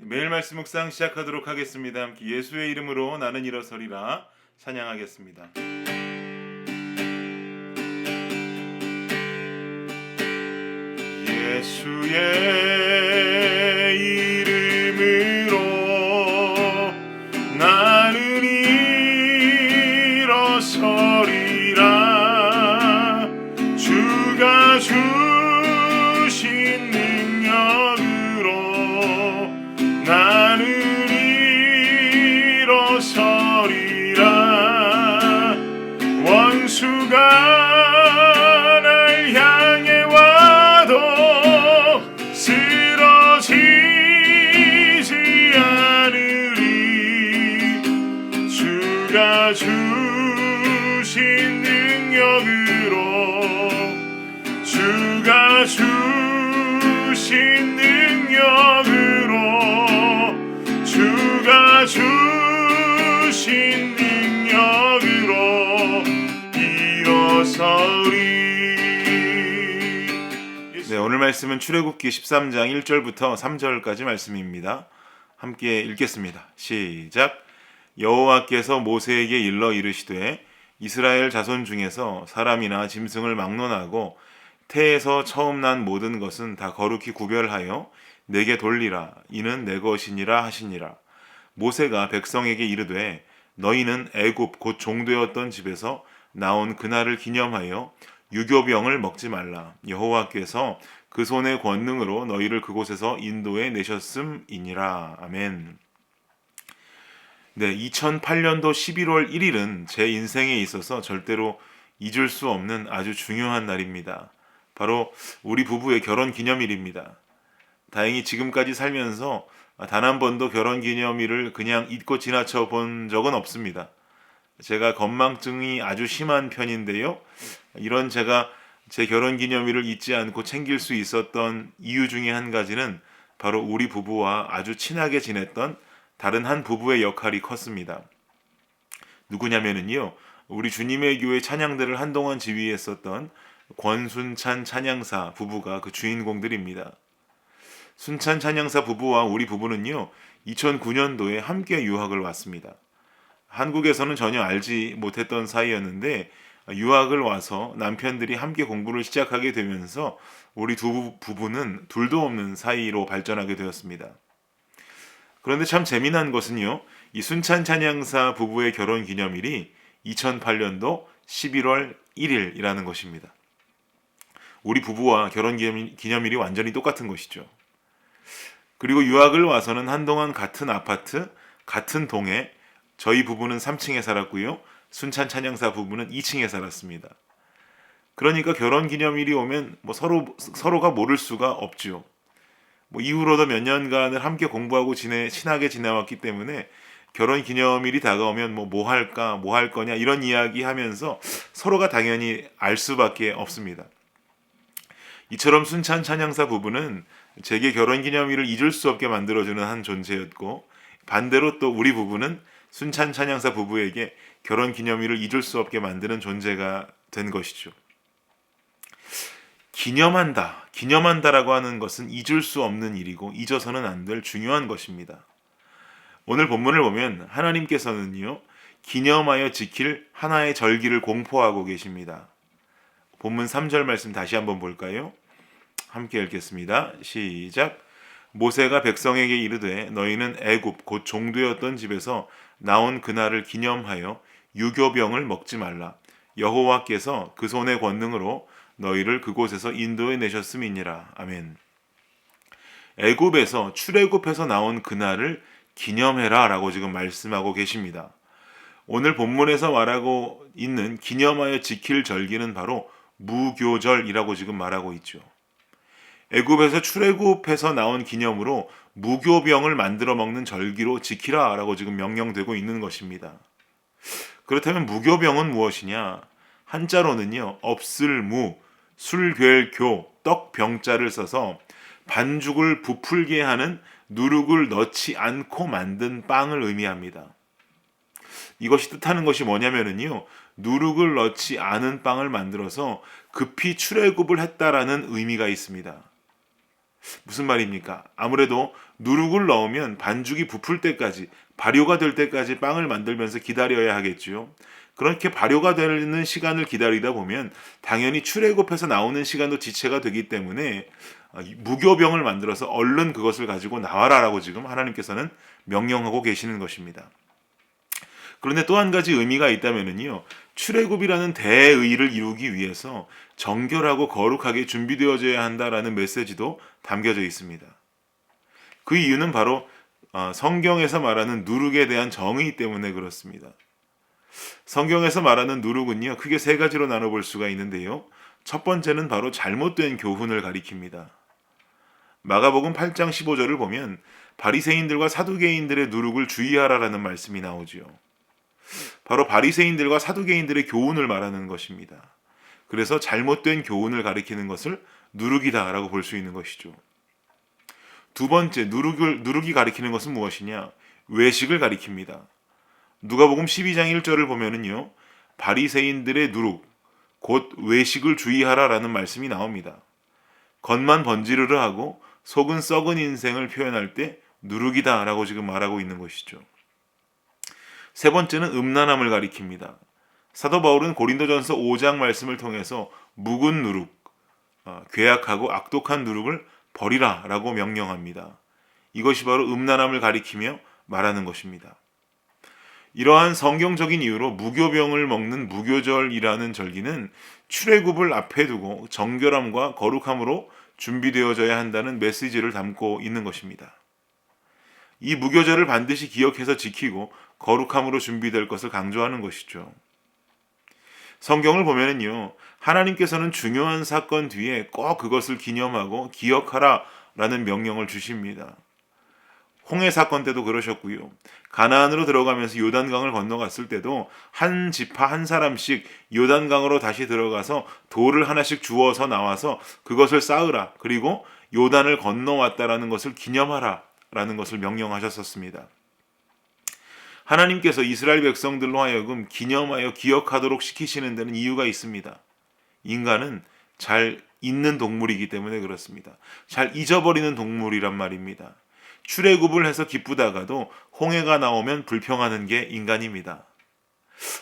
매일 말씀 묵상 시작하도록 하겠습니다. 함께 예수의 이름으로 나는 일어서리라 찬양하겠습니다. 예수의 이름으로 나는 일어서리라. 주가 주신 능력으로 나는 일어서리라. 원수가 날 향해 와도 쓰러지지 않으리. 주가 주신 능력으로 주가 주신 능력으로 주가 주신 능력으로 일어서리. 네, 오늘 말씀은 출애굽기 13장 1절부터 3절까지 말씀입니다. 함께 읽겠습니다. 시작. 여호와께서 모세에게 일러 이르시되 이스라엘 자손 중에서 사람이나 짐승을 막론하고 태에서 처음 난 모든 것은 다 거룩히 구별하여 내게 돌리라. 이는 내 것이니라 하시니라. 모세가 백성에게 이르되 너희는 애굽 곧 종되었던 집에서 나온 그날을 기념하여 유교병을 먹지 말라. 여호와께서 그 손의 권능으로 너희를 그곳에서 인도해 내셨음이니라. 아멘. 네, 2008년도 11월 1일은 제 인생에 있어서 절대로 잊을 수 없는 아주 중요한 날입니다. 바로 우리 부부의 결혼 기념일입니다. 다행히 지금까지 살면서 단 한 번도 결혼 기념일을 그냥 잊고 지나쳐 본 적은 없습니다. 제가 건망증이 아주 심한 편인데요. 이런 제가 제 결혼 기념일을 잊지 않고 챙길 수 있었던 이유 중에 한 가지는 바로 우리 부부와 아주 친하게 지냈던 다른 한 부부의 역할이 컸습니다. 누구냐면요, 우리 주님의 교회 찬양들을 한동안 지휘했었던 권순찬 찬양사 부부가 그 주인공들입니다. 순찬 찬양사 부부와 우리 부부는요, 2009년도에 함께 유학을 왔습니다. 한국에서는 전혀 알지 못했던 사이였는데 유학을 와서 남편들이 함께 공부를 시작하게 되면서 우리 두 부부는 둘도 없는 사이로 발전하게 되었습니다. 그런데 참 재미난 것은요, 이 순찬 찬양사 부부의 결혼 기념일이 2008년도 11월 1일이라는 것입니다. 우리 부부와 결혼 기념일이 완전히 똑같은 것이죠. 그리고 유학을 와서는 한동안 같은 아파트, 같은 동에 저희 부부는 3층에 살았고요. 순찬 찬양사 부부는 2층에 살았습니다. 그러니까 결혼 기념일이 오면 서로가 모를 수가 없죠. 이후로도 몇 년간을 함께 공부하고 친하게 지내왔기 때문에 결혼 기념일이 다가오면 뭐 할까, 뭐 할 거냐 이런 이야기 하면서 서로가 당연히 알 수밖에 없습니다. 이처럼 순찬 찬양사 부부는 제게 결혼 기념일을 잊을 수 없게 만들어주는 한 존재였고, 반대로 또 우리 부부는 순찬 찬양사 부부에게 결혼 기념일을 잊을 수 없게 만드는 존재가 된 것이죠. 기념한다라고 하는 것은 잊을 수 없는 일이고 잊어서는 안 될 중요한 것입니다. 오늘 본문을 보면 하나님께서는요, 기념하여 지킬 하나의 절기를 공포하고 계십니다. 본문 3절 말씀 다시 한번 볼까요? 함께 읽겠습니다. 시작. 모세가 백성에게 이르되 너희는 애굽 곧 종되었던 집에서 나온 그날을 기념하여 유교병을 먹지 말라. 여호와께서 그 손의 권능으로 너희를 그곳에서 인도해 내셨음이니라. 아멘. 애굽에서 출애굽해서 나온 그날을 기념해라 라고 지금 말씀하고 계십니다. 오늘 본문에서 말하고 있는 기념하여 지킬 절기는 바로 무교절이라고 지금 말하고 있죠. 애굽에서 출애굽해서 나온 기념으로 무교병을 만들어 먹는 절기로 지키라 라고 지금 명령되고 있는 것입니다. 그렇다면 무교병은 무엇이냐? 한자로는요, 없을무, 술괴교, 떡병자를 써서 반죽을 부풀게 하는 누룩을 넣지 않고 만든 빵을 의미합니다. 이것이 뜻하는 것이 뭐냐면요, 누룩을 넣지 않은 빵을 만들어서 급히 출애굽을 했다라는 의미가 있습니다. 무슨 말입니까? 아무래도 누룩을 넣으면 반죽이 부풀 때까지, 발효가 될 때까지 빵을 만들면서 기다려야 하겠지요. 그렇게 발효가 되는 시간을 기다리다 보면 당연히 출애굽해서 나오는 시간도 지체가 되기 때문에 무교병을 만들어서 얼른 그것을 가지고 나와라라고 지금 하나님께서는 명령하고 계시는 것입니다. 그런데 또 한 가지 의미가 있다면요, 출애굽이라는 대의를 이루기 위해서 정결하고 거룩하게 준비되어져야 한다라는 메시지도 담겨져 있습니다. 그 이유는 바로 성경에서 말하는 누룩에 대한 정의 때문에 그렇습니다. 성경에서 말하는 누룩은요, 크게 세 가지로 나눠볼 수가 있는데요. 첫 번째는 바로 잘못된 교훈을 가리킵니다. 마가복음 8장 15절을 보면 바리새인들과 사두개인들의 누룩을 주의하라라는 말씀이 나오지요. 바로 바리새인들과 사두개인들의 교훈을 말하는 것입니다. 그래서 잘못된 교훈을 가리키는 것을 누룩이다라고 볼 수 있는 것이죠. 두 번째, 누룩이 가리키는 것은 무엇이냐? 외식을 가리킵니다. 누가복음 12장 1절을 보면은요, 바리새인들의 누룩, 곧 외식을 주의하라라는 말씀이 나옵니다. 겉만 번지르르 하고 속은 썩은 인생을 표현할 때 누룩이다라고 지금 말하고 있는 것이죠. 세 번째는 음란함을 가리킵니다. 사도 바울은 고린도전서 5장 말씀을 통해서 묵은 누룩, 괴악하고 악독한 누룩을 버리라라고 명령합니다. 이것이 바로 음란함을 가리키며 말하는 것입니다. 이러한 성경적인 이유로 무교병을 먹는 무교절이라는 절기는 출애굽을 앞에 두고 정결함과 거룩함으로 준비되어져야 한다는 메시지를 담고 있는 것입니다. 이 무교절을 반드시 기억해서 지키고 거룩함으로 준비될 것을 강조하는 것이죠. 성경을 보면은요, 하나님께서는 중요한 사건 뒤에 꼭 그것을 기념하고 기억하라 라는 명령을 주십니다. 홍해 사건 때도 그러셨고요. 가나안으로 들어가면서 요단강을 건너갔을 때도 한 지파 한 사람씩 요단강으로 다시 들어가서 돌을 하나씩 주워서 나와서 그것을 쌓으라. 그리고 요단을 건너왔다라는 것을 기념하라 라는 것을 명령하셨었습니다. 하나님께서 이스라엘 백성들로 하여금 기념하여 기억하도록 시키시는 데는 이유가 있습니다. 인간은 잘 잊는 동물이기 때문에 그렇습니다. 잘 잊어버리는 동물이란 말입니다. 출애굽을 해서 기쁘다가도 홍해가 나오면 불평하는 게 인간입니다.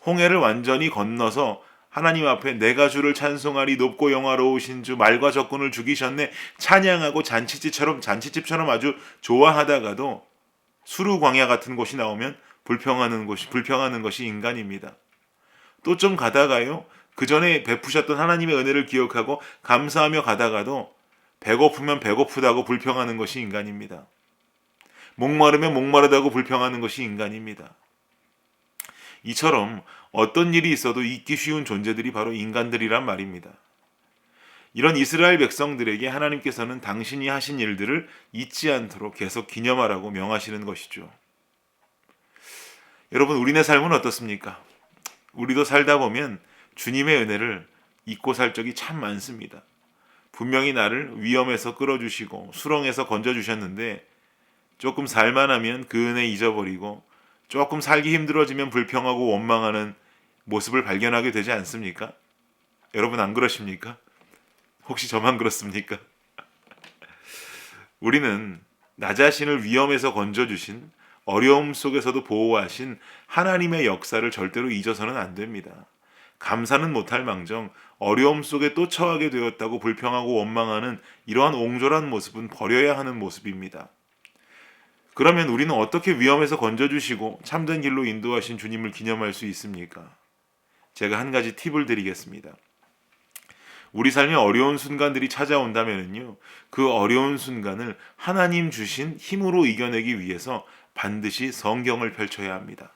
홍해를 완전히 건너서 하나님 앞에 내가 주를 찬송하리 높고 영화로우신 주 말과 적군을 죽이셨네 찬양하고 잔치집처럼 아주 좋아하다가도 수루 광야 같은 곳이 나오면 불평하는 것이 인간입니다. 또 좀 가다가요, 그 전에 베푸셨던 하나님의 은혜를 기억하고 감사하며 가다가도 배고프면 배고프다고 불평하는 것이 인간입니다. 목마르면 목마르다고 불평하는 것이 인간입니다. 이처럼 어떤 일이 있어도 잊기 쉬운 존재들이 바로 인간들이란 말입니다. 이런 이스라엘 백성들에게 하나님께서는 당신이 하신 일들을 잊지 않도록 계속 기념하라고 명하시는 것이죠. 여러분, 우리네 삶은 어떻습니까? 우리도 살다 보면 주님의 은혜를 잊고 살 적이 참 많습니다. 분명히 나를 위험에서 끌어주시고 수렁에서 건져주셨는데 조금 살만하면 그 은혜 잊어버리고 조금 살기 힘들어지면 불평하고 원망하는 모습을 발견하게 되지 않습니까? 여러분 안 그러십니까? 혹시 저만 그렇습니까? 우리는 나 자신을 위험에서 건져주신, 어려움 속에서도 보호하신 하나님의 역사를 절대로 잊어서는 안 됩니다. 감사는 못할 망정 어려움 속에 또 처하게 되었다고 불평하고 원망하는 이러한 옹졸한 모습은 버려야 하는 모습입니다. 그러면 우리는 어떻게 위험에서 건져주시고 참된 길로 인도하신 주님을 기념할 수 있습니까? 제가 한 가지 팁을 드리겠습니다. 우리 삶에 어려운 순간들이 찾아온다면요, 그 어려운 순간을 하나님 주신 힘으로 이겨내기 위해서 반드시 성경을 펼쳐야 합니다.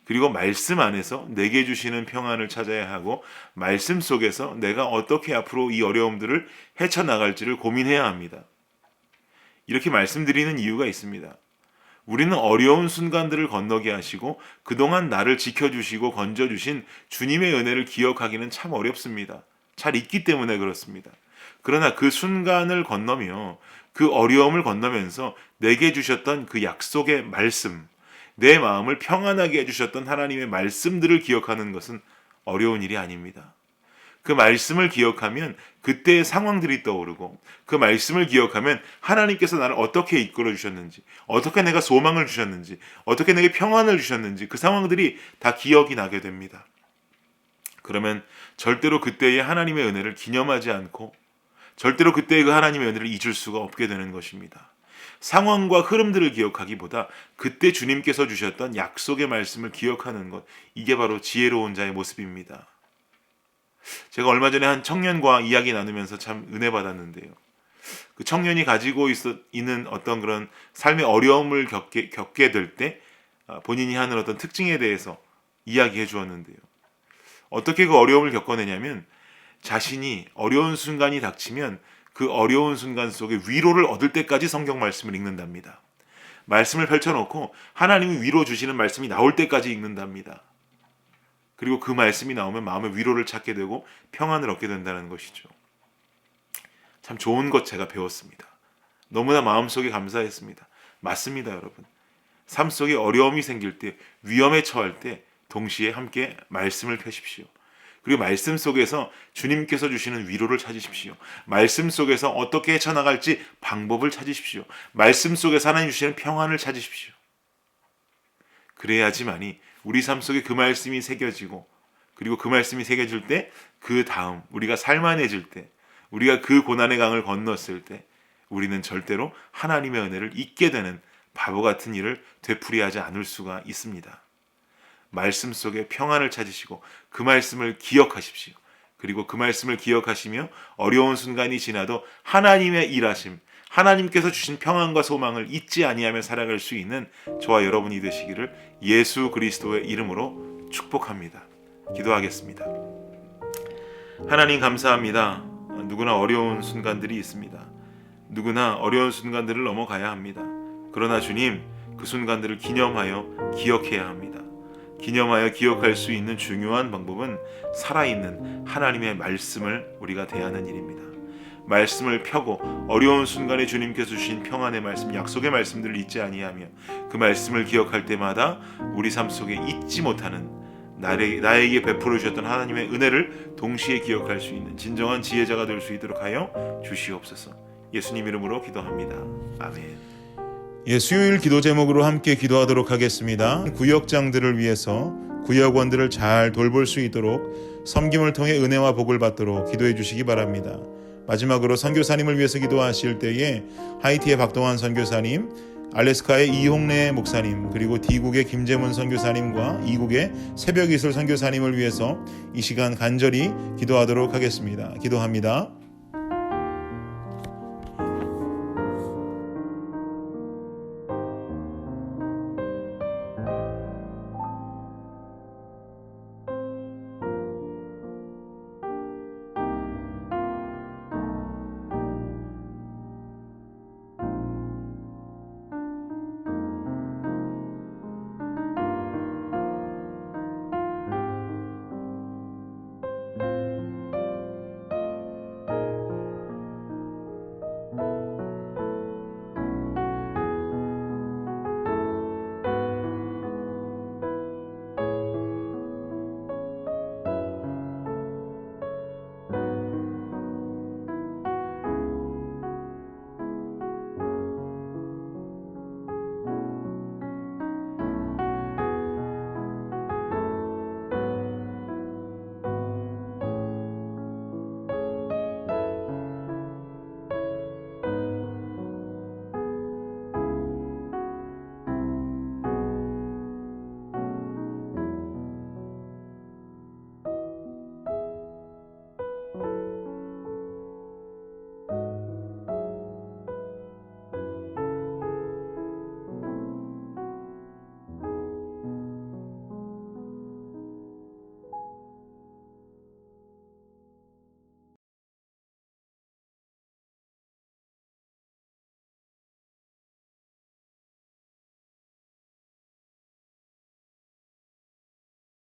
그리고 말씀 안에서 내게 주시는 평안을 찾아야 하고 말씀 속에서 내가 어떻게 앞으로 이 어려움들을 헤쳐나갈지를 고민해야 합니다. 이렇게 말씀드리는 이유가 있습니다. 우리는 어려운 순간들을 건너게 하시고 그동안 나를 지켜주시고 건져주신 주님의 은혜를 기억하기는 참 어렵습니다. 잘 잊기 때문에 그렇습니다. 그러나 그 순간을 건너며 그 어려움을 건너면서 내게 주셨던 그 약속의 말씀, 내 마음을 평안하게 해주셨던 하나님의 말씀들을 기억하는 것은 어려운 일이 아닙니다. 그 말씀을 기억하면 그때의 상황들이 떠오르고, 그 말씀을 기억하면 하나님께서 나를 어떻게 이끌어 주셨는지, 어떻게 내가 소망을 주셨는지, 어떻게 내게 평안을 주셨는지 그 상황들이 다 기억이 나게 됩니다. 그러면 절대로 그때의 하나님의 은혜를 기념하지 않고 절대로 그때의 그 하나님의 은혜를 잊을 수가 없게 되는 것입니다. 상황과 흐름들을 기억하기보다 그때 주님께서 주셨던 약속의 말씀을 기억하는 것, 이게 바로 지혜로운 자의 모습입니다. 제가 얼마 전에 한 청년과 이야기 나누면서 참 은혜 받았는데요. 그 청년이 가지고 있는 어떤 그런 삶의 어려움을 겪게 될 때 본인이 하는 어떤 특징에 대해서 이야기해 주었는데요. 어떻게 그 어려움을 겪어내냐면, 자신이 어려운 순간이 닥치면 그 어려운 순간 속에 위로를 얻을 때까지 성경 말씀을 읽는답니다. 말씀을 펼쳐놓고 하나님이 위로 주시는 말씀이 나올 때까지 읽는답니다. 그리고 그 말씀이 나오면 마음의 위로를 찾게 되고 평안을 얻게 된다는 것이죠. 참 좋은 것 제가 배웠습니다. 너무나 마음속에 감사했습니다. 맞습니다, 여러분. 삶 속에 어려움이 생길 때, 위험에 처할 때 동시에 함께 말씀을 펴십시오. 그리고 말씀 속에서 주님께서 주시는 위로를 찾으십시오. 말씀 속에서 어떻게 헤쳐나갈지 방법을 찾으십시오. 말씀 속에서 하나님 주시는 평안을 찾으십시오. 그래야지만이 우리 삶 속에 그 말씀이 새겨지고, 그리고 그 말씀이 새겨질 때 그 다음 우리가 살만해질 때, 우리가 그 고난의 강을 건넜을 때 우리는 절대로 하나님의 은혜를 잊게 되는 바보 같은 일을 되풀이하지 않을 수가 있습니다. 말씀 속에 평안을 찾으시고 그 말씀을 기억하십시오. 그리고 그 말씀을 기억하시며 어려운 순간이 지나도 하나님의 일하심, 하나님께서 주신 평안과 소망을 잊지 아니하며 살아갈 수 있는 저와 여러분이 되시기를 예수 그리스도의 이름으로 축복합니다. 기도하겠습니다. 하나님 감사합니다. 누구나 어려운 순간들이 있습니다. 누구나 어려운 순간들을 넘어가야 합니다. 그러나 주님, 그 순간들을 기념하여 기억해야 합니다. 기념하여 기억할 수 있는 중요한 방법은 살아있는 하나님의 말씀을 우리가 대하는 일입니다. 말씀을 펴고 어려운 순간에 주님께서 주신 평안의 말씀, 약속의 말씀들을 잊지 아니하며 그 말씀을 기억할 때마다 우리 삶 속에 잊지 못하는 나에게 베풀어 주셨던 하나님의 은혜를 동시에 기억할 수 있는 진정한 지혜자가 될 수 있도록 하여 주시옵소서. 예수님 이름으로 기도합니다. 아멘. 예, 수요일 기도 제목으로 함께 기도하도록 하겠습니다. 구역장들을 위해서 구역원들을 잘 돌볼 수 있도록 섬김을 통해 은혜와 복을 받도록 기도해 주시기 바랍니다. 마지막으로 선교사님을 위해서 기도하실 때에 하이티의 박동환 선교사님, 알래스카의 이홍래 목사님, 그리고 D국의 김재문 선교사님과 이국의 새벽이슬 선교사님을 위해서 이 시간 간절히 기도하도록 하겠습니다. 기도합니다.